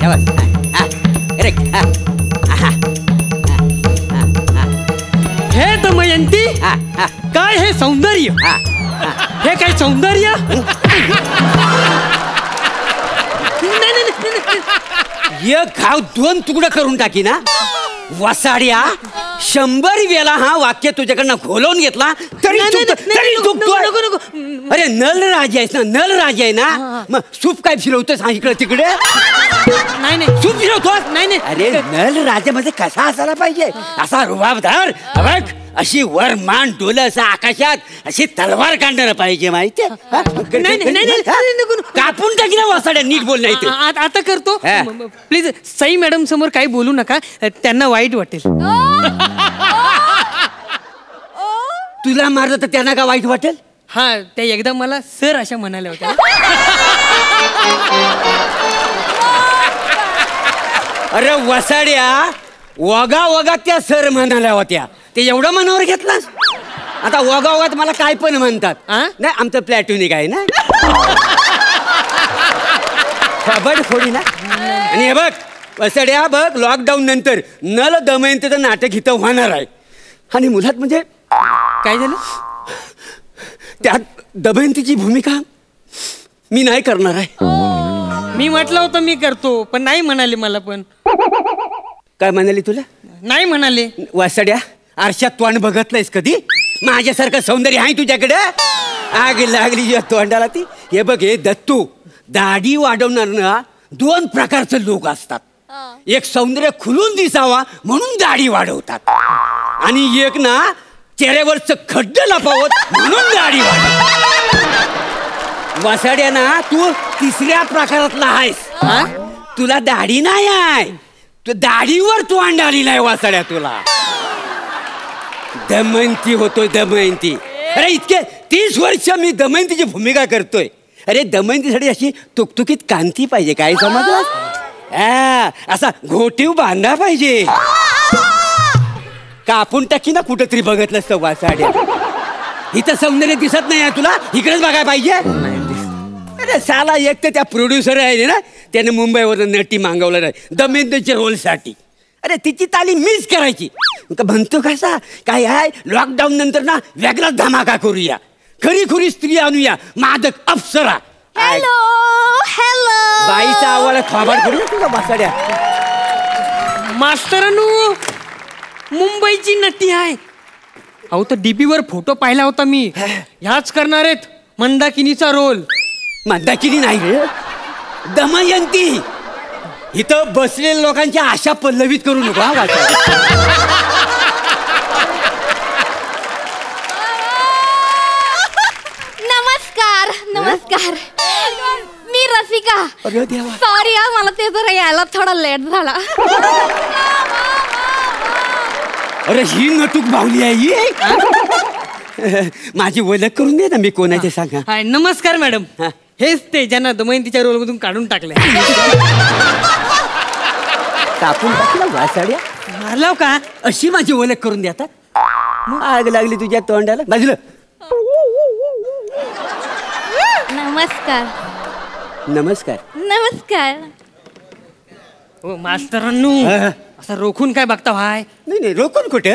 हे दमयंती, काय हे सौंदर्य? हे काय सौंदर्य? एक घाव दोन तुकडं करून टाकी ना वसाड्या. 100 वेळा हा वाक्य तुझ्याकडनं खोलवून घेतला तरी चुकतोय. अरे नल राजा आहेस ना, नल राजा आहे ना, मग सूप काय फिरवतोस इकडे तिकडे? नाही सूप फिरवतोस? नाही. अरे नल राजा मध्ये कसा असायला पाहिजे? असा रुबाबदार, बघ अशी वर मान डोल असं आकाशात अशी तलवार काढणार पाहिजे, माहितीये? कापून टाकी ना वसाड्या, नीट बोल नाही ते. आता करतो. प्लीज सई मॅडम समोर काही बोलू नका, त्यांना वाईट वाटेल. तुला मारलं तर त्यांना का वाईट वाटेल? हा, त्या एकदा मला सर अशा म्हणाल्या होत्या. अरे वसाड्या, वगा वगा त्या सर म्हणाल्या होत्या, ते एवढं मनावर घेतलास? आता वगा वगात मला काय पण म्हणतात. नाही, आमचं प्लॅटोनिक आहे ना. खबड फोडी ना. आणि हे बघ वसाड्या, बघ लॉकडाऊन नंतर नल दमयंतीचं नाटक इथं होणार आहे. आणि मुलात म्हणजे काय झालं? त्यात दमयंतीची भूमिका मी नाही करणार आहे. मी म्हटलं होतं मी करतो, पण नाही म्हणाले मला. पण काय म्हणाली तुला? नाही म्हणाले. वासड्या, आरशात तोंड बघतलंयस कधी? माझ्यासारखं सौंदर्य आहे तुझ्याकडे? आग लागली या तोंडाला ती. हे बघ, हे दत्तू, दाढी वाढवणार ना 2 प्रकारचे लोक असतात. एक सौंदर्य खुलून दिसावा म्हणून दाढी वाढवतात, आणि एक ना चेहऱ्यावरच खड्ड लपावत म्हणून दाढी वाढवतात. वासाड्या ना, तू 3ऱ्या प्रकारातला आहेस. तुला दाढी नाही आहे, तू दाढीवर तू अंडाली नाही वासाड्या. तुला दमयंती होतोय, दमयंती. अरे इतके 30 वर्ष मी दमयंतीची भूमिका करतोय. अरे दमयंतीसाठी अशी तुकतुकीत कांती पाहिजे, काय समजलं? असा घोटीव बांधा पाहिजे. कापून टाकी ना कुठंतरी बघितलं असतं वासाड्या. इथं सौंदर्य दिसत नाही तुला, इकडेच बघायला पाहिजे. अरे साला, एक तर त्या प्रोड्युसर आहे ना, त्याने मुंबईवरून नटी मागवलं नाही दमयंतीच्या रोलसाठी. अरे तिची तालीम मीच करायची. म्हणतो कसा काय आहे, लॉकडाऊन नंतर ना वेगळाच धमाका करूया, खरी खुरी स्त्री आणूया, मादक अप्सरा. Hello hello. बाईचा आवाज खबर करू तुला वासाड्या. मास्तरानू, मुंबईची नटी आहे. अहो, तर डीपी वर फोटो पाहिला होता मी. ह्याच करणार आहेत मंदाकिनीचा रोल. मंदाकिनी नाही रे, दमयंती. इथं बसलेल्या लोकांच्या आशा पल्लवित करू नका. नमस्कार नमस्कार, मी रसिका. सॉरी मला ते जरा यायला थोडा लेट झाला. अरे ही नटूक बावली आहे ही. माझी ओळख करून दे ना, मी कोणाचे सांगा. नमस्कार मॅडम, हेच ते ज्यांना दमयंतीच्या रोल मधून काढून टाकलंय. कापून टाकला वासाड्या. मारलाव का? अशी माझी ओळख करून दे. आता आग लागली तुझ्या तोंडाला. बाजूला. नमस्कार नमस्कार नमस्कार. हो मास्तरांनू, असं रोखून काय बघता भाय? नाही नाही, रोखून कुठे?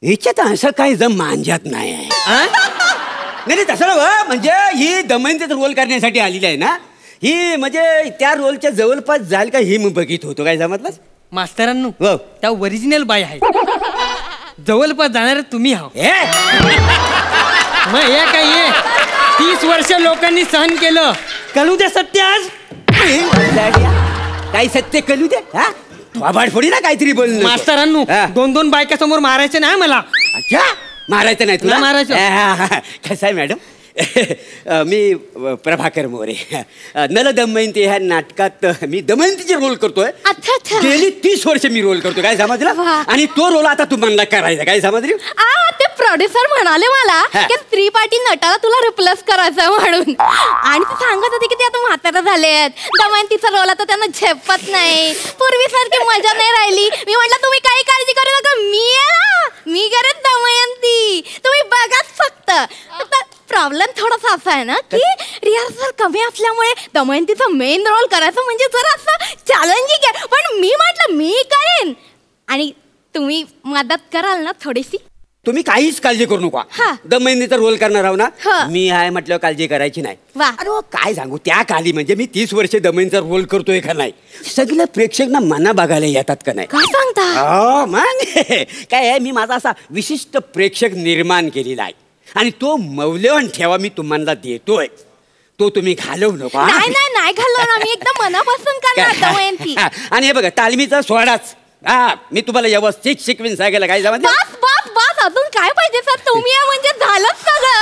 हिच्यात असं काही जम मांजात नाही आहे. नाही तसं ना, म्हणजे ही दमयंतीचा रोल करण्यासाठी आलेली आहे ना, ही म्हणजे त्या रोलच्या जवळपास जाईल का ही मी बघित होतो. काय समजलं मास्तरांनू? त्या ओरिजिनल बाई आहे, जवळपास जाणार तुम्ही आहो. मग हे काय हे 30 वर्ष लोकांनी सहन केलं, कळू दे सत्य आज. काही सत्य कळू दे. फोडी ना काहीतरी बोल. मास्तरांनू, 2-2 बायका समोर मारायचे नाही मला. अच्छा, मारायचं नाही तुला? मारायचं. कसं आहे मॅडम, मी प्रभाकर मोरे. नल दमयंती ह्या नाटकात मी दमयंतीचे रोल करतोय. गेली 30 वर्ष मी रोल करतो. काय समजलं? आणि तो रोल आता तुम्हाला करायचा. काय समजली? ते प्रोड्युसर म्हणाले मला की स्त्री पार्टी नटाला तुला रिप्लेस करायचं म्हणून, आणि ते सांगत होते की ते आता म्हातारा झालेत, दमयंतीचा रोल आता त्यांना झेपत नाही, पूर्वीसारखी मजा नाही राहिली. मी म्हटलं तुम्ही काही काळजी करू नका, मी करेन दमयंती, तुम्ही बघाच फक्त. प्रॉब्लेम थोडासा असा आहे ना की रिहर्सल कमी असल्यामुळे दमयंतीचा मेन रोल करायचं म्हणजे जरा असं चॅलेंजिंग आहे. पण मी म्हटलं मी करेन आणि तुम्ही मदत कराल ना थोडीशी. तुम्ही काहीच काळजी करू नका. हा. दमयंतीचा रोल करणार आहो ना. हा. मी आहे म्हटलं काळजी करायची नाही. वा. अरे हो, काय सांगू त्या काली म्हणजे मी 30 वर्ष दमयंतीचा रोल करतोय का नाही. सगळे प्रेक्षक ना मना बघायला येतात का नाही. काय सांगता. हो मग काय आहे, मी माझा असा विशिष्ट प्रेक्षक निर्माण केलेला आहे आणि तो मौल्यवान ठेवा मी तुम्हाला देतोय. तो तुम्ही घालवू नका. नाही नाही नाही घालवणार मी एकदम मनापासून करणार दमयंती. आणि हे बघा तालमीचा सोडाच. हा मी तुम्हाला व्यवस्थित शिकवीन सांगायला काय जमा. बस बस बस अजून काय पाहिजे सर. तुम्ही आहे म्हणजे झालंच सगळं.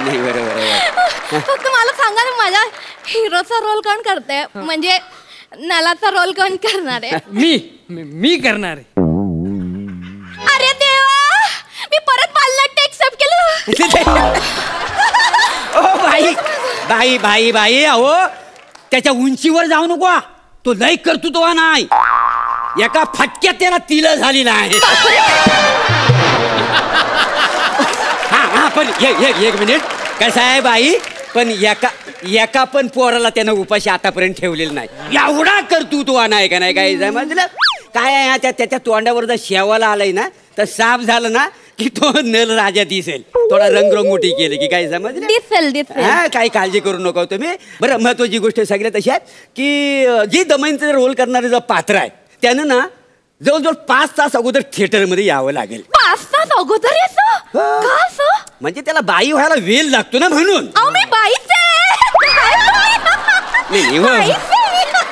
नाही बरोबर. फक्त मला सांगा ना माझ्या हिरोचा रोल कोण करते म्हणजे नलाचा रोल कोण करणार आहे. मी करणार आहे. अरे देवा मी परत पालनाट्य एक्सेप्ट केलं. ओ बाई बाई बाई बाई अहो त्याच्या उंचीवर जाऊ नको. तो लय कर्तृत्व नाही. एका फटक्यात त्याला तिल झालेला आहे. हा पण एक मिनिट कसं आहे बाई पण एका पण पोराला त्यानं उपाशी आतापर्यंत ठेवलेलं नाही. एवढा कर्तृत्व नाही का नाही काय समजलं. काय आहे त्याच्या तोंडावर जर शेवाला आलाय ना तर साफ झालं ना की तो नल राजा दिसेल. थोडा रंगरंगोटी केली की काय समजलं. दिसेल. हा काही काळजी करू नका तुम्ही. बरं महत्वाची गोष्ट सगळ्या तशी आहे की जी दमयंतीचा रोल करणारे जो पात्र आहे त्यानं ना जवळजवळ 5 तास अगोदर थिएटरमध्ये यावं लागेल. 5 तास अगोदर येतो का असं. म्हणजे त्याला बाई व्हायला वेळ लागतो ना म्हणून. अहो मी बाईच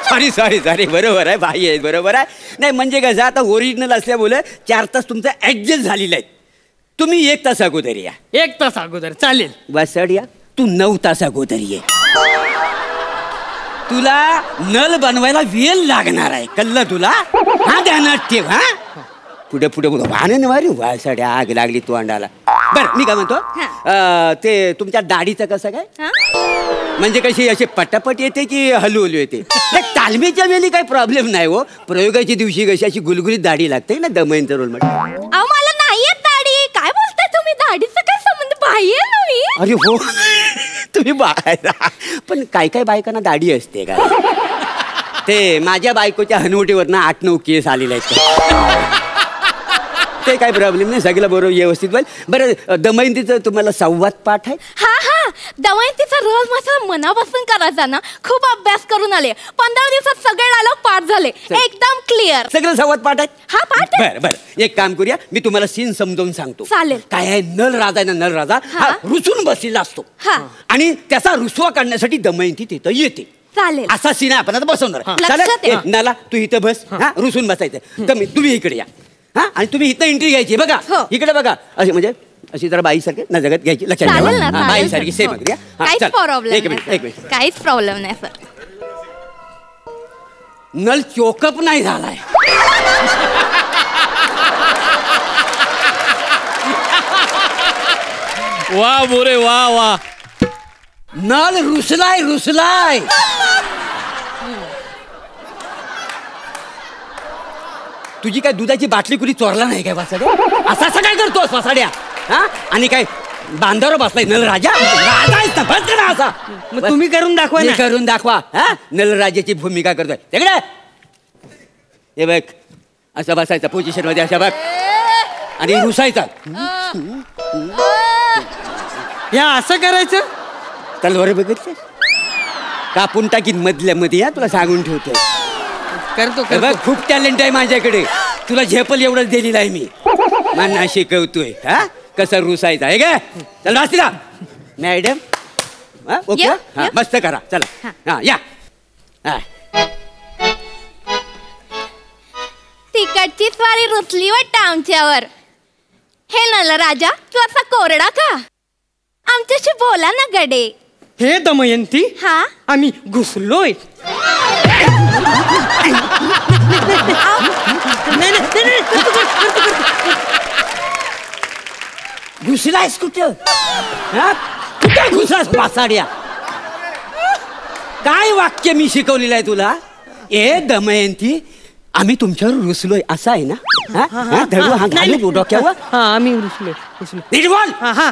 सॉरी बरोबर आहे बाई आहे बरोबर आहे. नाही म्हणजे कसं आता ओरिजिनल असल्यामुळे 4 तास तुमचं ऍडजस्ट झालेलं आहे. तुम्ही 1 तास अगोदर या. 1 तास अगोदर चालेल. बसड या तू 9 तास अगोदर ये. तुला नल बनवायला वेळ लागणार आहे कल्ला तुला. हा ध्यानात ठेव. हा पुढे पुढे वाहन मारी वासाड्या आग लागली तू अंडाला. बरं मी काय म्हणतो ते तुमच्या दाढीचं कसं काय म्हणजे कशी अशी पटापट येते की हलू येते. तालमीच्या वेळी काही प्रॉब्लेम नाही हो. प्रयोगाच्या दिवशी कशी अशी गुलगुलीत दाढी लागते ना दमयंती रोल मध्ये. मला नाही येत दाढी. काय बोलताय तुम्ही. दाढीचा काय संबंध. बाई आहे ना मी. अरे हो तुम्ही बाहेर पण काय बायकांना दाढी असते का. ते माझ्या बायकोच्या हनुवटीवरनं 8-9 केस आलेले आहेत. ते काय प्रॉब्लेम नाही सगळं बरोबर व्यवस्थित होईल. बरं दमयंतीचं तुम्हाला संवाद पाठ आहे. हा दमयंतीचा रोल माझा मनापासून करायचा ना. खूप अभ्यास करून आले. 15 दिवसात सगळे डायलॉग पाठ झाले एकदम क्लिअर. सगळं संवाद पाठ आहे. हा पाठ आहे. बरं एक काम करूया मी तुम्हाला सीन समजावून सांगतो. चालेल. काय आहे नल राजा आहे ना नल राजा हा रुसून बसलेला असतो. आणि त्याचा रुसवा काढण्यासाठी दमयंती तिथं येते. चालेल. असा सीन आपण आता बसवणार. लक्षात आहे. नाला तू इथं बस. हा रुसून बसायचं. तुम्ही इकडे या. हा आणि तुम्ही इथं एंट्री घ्यायची. बघा इकडे बघा अशी म्हणजे अशी जरा बाईसारखी न जगत घ्यायची. लक्षात बाईसारखी सेम. काहीच प्रॉब्लेम. एक मिनिट काहीच प्रॉब्लेम नाही सर. नल चोकअप नाही झालाय. वा मोरे वा. नल रुसलाय. तुझी काय दुधाची बाटली कुणी चोरला नाही काय वासाड्या. असं काय करतोस वासाड्या. हा आणि काय बांधावर बसलाय नल राजा. राजा बस करा असा. मग तुम्ही करून दाखवा ना. करून दाखवा. हा नल राजाची भूमिका करतोय तिकडे. हे बघ असं बसायचं पोझिशन मध्ये अशा बघ आणि रुसायचा. या असं करायचं. तलवार बघितलं कापून टाकीन मधल्या मध्ये. या तुला सांगून ठेवतो. करतो बघ खूप टॅलेंट आहे माझ्याकडे. तुला झेपल एवढंच दिलेलं आहे मी. मान्ना शिकवतोय. हा कसं रुसायचं आहे का. चल वाचला मॅडम. ओके मस्त करा चला. हा या. तिकडची स्वारी रुसली वाटतं आमच्यावर. हे नल राजा तू असा कोरडा का. आमच्याशी बोला ना गडे. हे दमयंती हा आम्ही घुसलोय. घुसलायस कुठं. कुठं घुसलास वासाड्या. काय वाक्य मी शिकवलेलं आहे तुला. ए दमयंती आम्ही तुमच्यावर रुसलोय असं आहे ना. धरू हा घालू डोक्यावर. आम्ही रुसलोय. नीट बोल. हा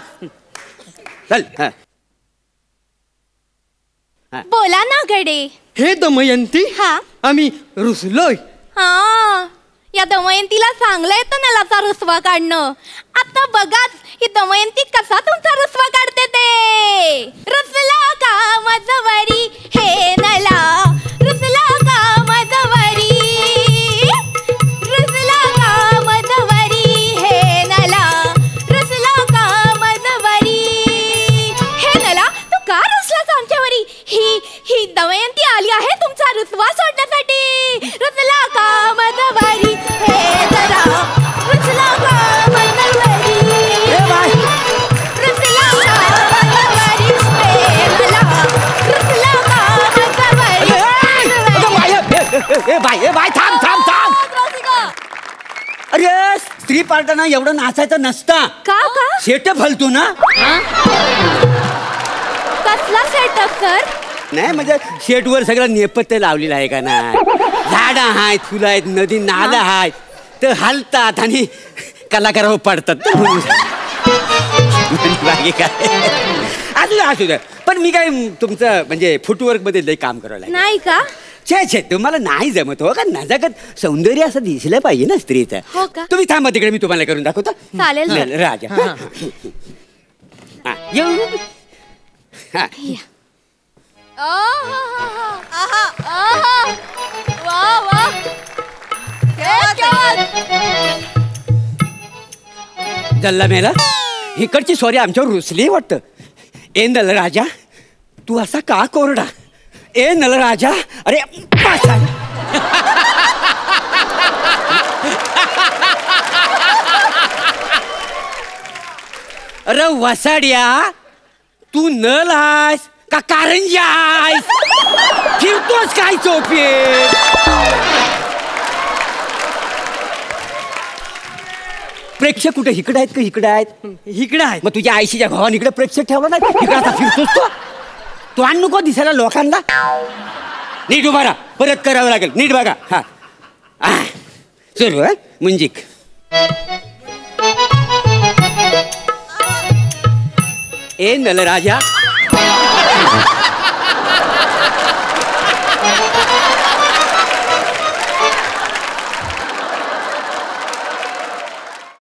चल बोला ना गडे. हे दमयंती हा. आम्ही रुसलोय. हा, या दमयंतीला चांगलं येतं नलाचा रुसवा काढणं. आता बघाच ही दमयंती कसा तुमचा रुसवा काढते ते. रुसला का मजवरी हे नला, रुसला का मजवरी, रुसला का मजवरी हे नला, रुसला का मजवरी हे नला. तू का रुसलास आमच्यावरी? ही दमयंती आली आहे तुमचा रुसवा सोडण्यासाठी. रुसला का मजवरी हे नला, रुसला का मजवरी, रुसला का मजवरी हे नला, रुसला का मजवरी. बाय थांब थांब थांब. अरे स्त्री पार्टांना एवढं नाचायचं नसता. का का सेटअप हलतो ना. कसला सेटअप सर? नाही म्हणजे शेटवर सगळं नेपथ्य लावलेलं आहे का नाही. झाडं आहेत, फुलं आहेत, नदी नाला आहेत, तर हलतात आणि कलाकारावर पडतात. बाकी काय असू द्या. पण मी काय तुमचं म्हणजे फुटवर्क मध्ये लई काम करावं लागेल. नाही का? छे तुम्हाला नाही जमत हो का. नजाकत सौंदर्य असं दिसलं पाहिजे ना स्त्रीचं. हो का? तुम्ही थांबा तिकडे, मी तुम्हाला करून दाखवतो. चालेल सर. राजा येऊ. हा जल्ला मेला इकडची सॉरी आमच्यावर रुसली वाटतं. ए नलराजा तू असा का कोरडा. ए नलराजा अरे अरे वसाड्या तू नल आहेस का कारंजी आहेस. फिरतोस काय चोपे. प्रेक्षक कुठे इकडे आहेत का इकडे आहेत. इकडे आहेत. मग तुझ्या आईशीच्या भावाने इकडे प्रेक्षक ठेवला नाही. इकडे आता फिरतोस तो आण नको दिसायला लोकांना. नीट उभा राहा. परत करावं लागेल. नीट बघा. हा सुरू मुंजिक. ए नलराजा